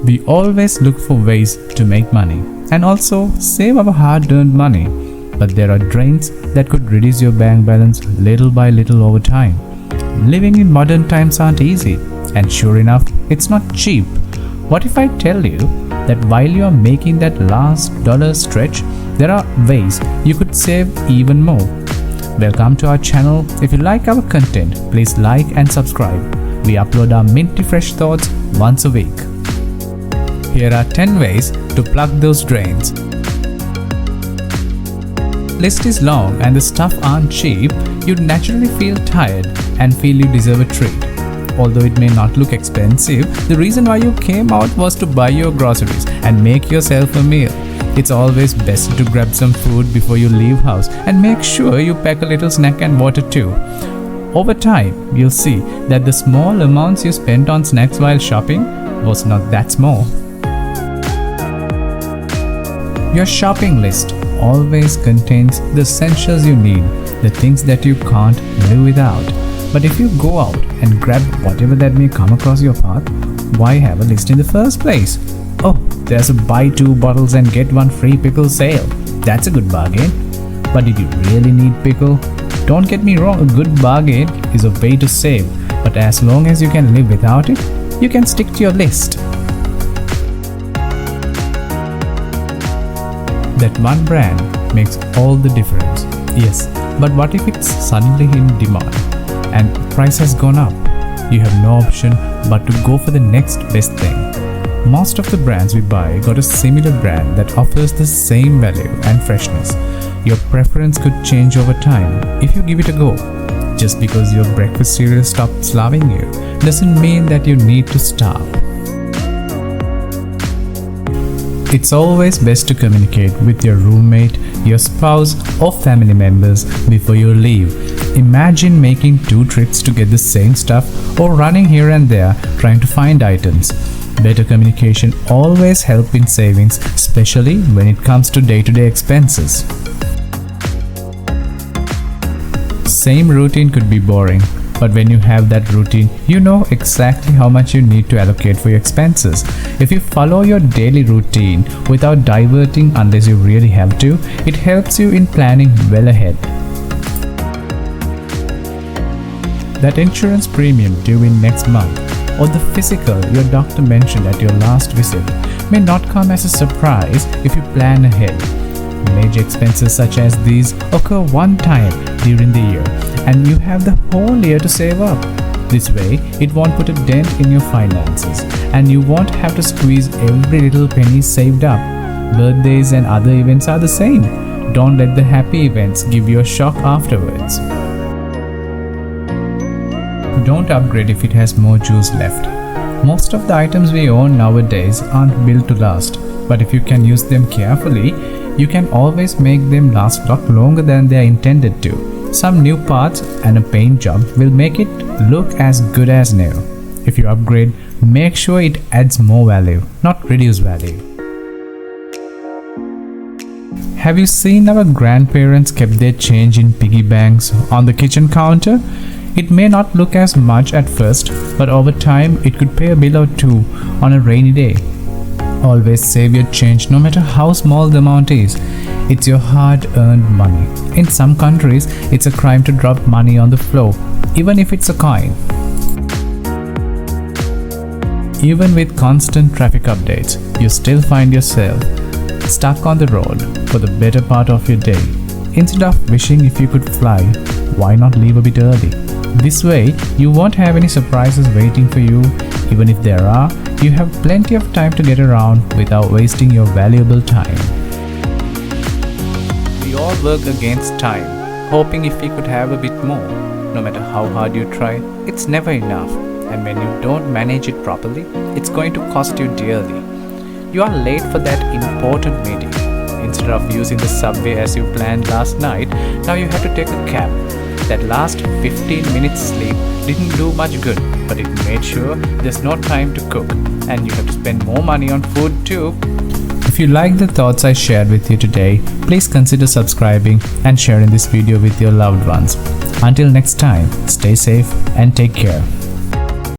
We always look for ways to make money and also save our hard-earned money. But there are drains that could reduce your bank balance little by little over time. Living in modern times aren't easy, and sure enough, it's not cheap. What if I tell you that while you are making that last dollar stretch, there are ways you could save even more? Welcome to our channel. If you like our content, please like and subscribe. We upload our minty fresh thoughts once a week. Here are 10 ways to plug those drains. List is long and the stuff aren't cheap, you'd naturally feel tired and feel you deserve a treat. Although it may not look expensive, the reason why you came out was to buy your groceries and make yourself a meal. It's always best to grab some food before you leave house and make sure you pack a little snack and water too. Over time, you'll see that the small amounts you spent on snacks while shopping was not that small. Your shopping list always contains the essentials you need, the things that you can't live without. But if you go out and grab whatever that may come across your path, why have a list in the first place? Oh, there's a buy 2 bottles and get 1 free pickle sale. That's a good bargain. But did you really need pickle? Don't get me wrong, a good bargain is a way to save. But as long as you can live without it, you can stick to your list. That one brand makes all the difference. Yes, but what if it's suddenly in demand and price has gone up? You have no option but to go for the next best thing. Most of the brands we buy got a similar brand that offers the same value and freshness. Your preference could change over time if you give it a go. Just because your breakfast cereal stopped loving you doesn't mean that you need to stop. It's always best to communicate with your roommate, your spouse, or family members before you leave. Imagine making 2 trips to get the same stuff or running here and there trying to find items. Better communication always helps in savings, especially when it comes to day-to-day expenses. Same routine could be boring, but when you have that routine, you know exactly how much you need to allocate for your expenses. If you follow your daily routine without diverting unless you really have to, it helps you in planning well ahead. That insurance premium due in next month, or the physical your doctor mentioned at your last visit, may not come as a surprise if you plan ahead. Major expenses such as these occur one time during the year, and you have the whole year to save up. This way, it won't put a dent in your finances, and you won't have to squeeze every little penny saved up. Birthdays and other events are the same. Don't let the happy events give you a shock afterwards. Don't upgrade if it has more juice left. Most of the items we own nowadays aren't built to last, but if you can use them carefully, you can always make them last a lot longer than they are intended to. Some new parts and a paint job will make it look as good as new. If you upgrade, make sure it adds more value, not reduce value. Have you seen our grandparents kept their change in piggy banks on the kitchen counter? It may not look as much at first, but over time it could pay a bill or two on a rainy day. Always save your change no matter how small the amount is. It's your hard-earned money. In some countries, it's a crime to drop money on the floor, even if it's a coin. Even with constant traffic updates, you still find yourself stuck on the road for the better part of your day. Instead of wishing if you could fly, why not leave a bit early? This way, you won't have any surprises waiting for you. Even if there are, you have plenty of time to get around without wasting your valuable time. We all work against time, hoping if we could have a bit more. No matter how hard you try, it's never enough. And when you don't manage it properly, it's going to cost you dearly. You are late for that important meeting. Instead of using the subway as you planned last night, now you have to take a cab. That last 15 minutes sleep didn't do much good, but it made sure there's no time to cook, and you have to spend more money on food too. If you like the thoughts I shared with you today, please consider subscribing and sharing this video with your loved ones. Until next time, stay safe and take care.